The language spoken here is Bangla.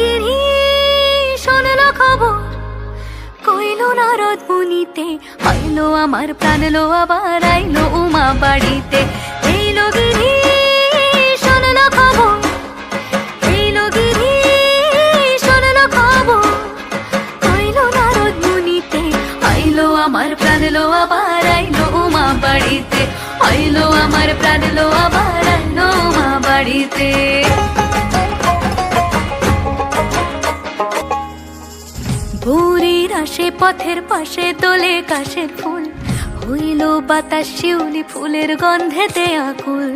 গিরি শোনলো খবর, কইলো নারদ মুনিতে, আইলো আমার প্রাণ লো আবার আইলো উমা বাড়িতে। এইলো গিরি শোনলো খবর, এইলো গিরি শোনলো খবর, কইলো নারদ মুনিতে, আইলো আমার প্রাণ লো আবার আইলো উমা বাড়িতে, আইলো আমার প্রাণ লো আবার আইলো উমা বাড়িতে। ভোরের আসে পথের পাশে দোলে কাশে ফুল, হইল বাতাস শিউলি ফুলের গন্ধেতে আকুল।